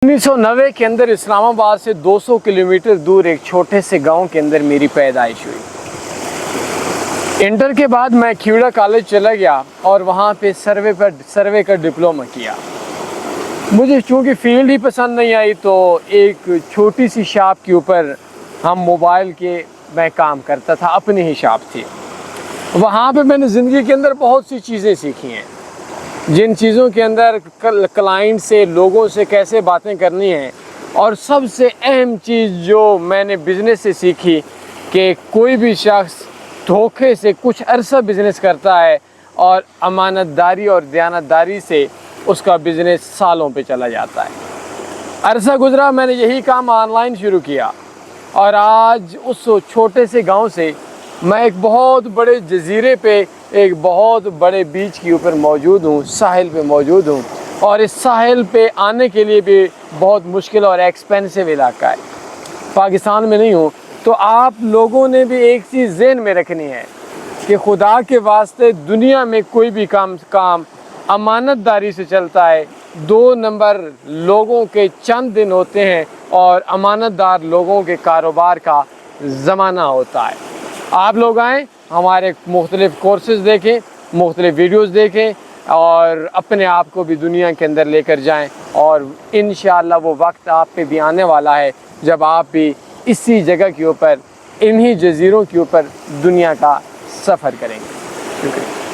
1990 के अंदर इस्लामाबाद से 200 किलोमीटर दूर एक छोटे से गांव के अंदर मेरी पैदाइश हुई। इंटर के बाद मैं खेड़ा कॉलेज चला गया और वहाँ पे सर्वे का डिप्लोमा किया। मुझे चूँकि फील्ड ही पसंद नहीं आई तो एक छोटी सी शॉप के ऊपर हम मोबाइल के मैं काम करता था, अपनी ही शॉप थी। वहाँ पे मैंने ज़िंदगी के अंदर बहुत सी चीज़ें सीखी हैं, जिन चीज़ों के अंदर क्लाइंट से, लोगों से कैसे बातें करनी है। और सबसे अहम चीज़ जो मैंने बिज़नेस से सीखी कि कोई भी शख्स धोखे से कुछ अरसा बिज़नेस करता है और अमानतदारी और दयानतदारी से उसका बिज़नेस सालों पे चला जाता है। अरसा गुज़रा, मैंने यही काम ऑनलाइन शुरू किया और आज उस छोटे से गांव से मैं एक बहुत बड़े जजीरे पे, एक बहुत बड़े बीच के ऊपर मौजूद हूँ, साहिल पे मौजूद हूँ। और इस साहिल पे आने के लिए भी बहुत मुश्किल और एक्सपेंसिव इलाका है, पाकिस्तान में नहीं हूँ। तो आप लोगों ने भी एक चीज़ ज़हन में रखनी है कि खुदा के वास्ते दुनिया में कोई भी काम अमानतदारी से चलता है। 2 नंबर लोगों के चंद दिन होते हैं और अमानतदार लोगों के कारोबार का ज़माना होता है। आप लोग आएँ, हमारे मुख्तलिफ़ कोर्सेज़ देखें, मुख्तलिफ़ वीडियोज़ देखें और अपने आप को भी दुनिया के अंदर लेकर जाएं। और इंशाअल्लाह वो वक्त आप पे भी आने वाला है जब आप भी इसी जगह के ऊपर, इन्हीं जजीरों के ऊपर दुनिया का सफ़र करेंगे। शुक्रिया।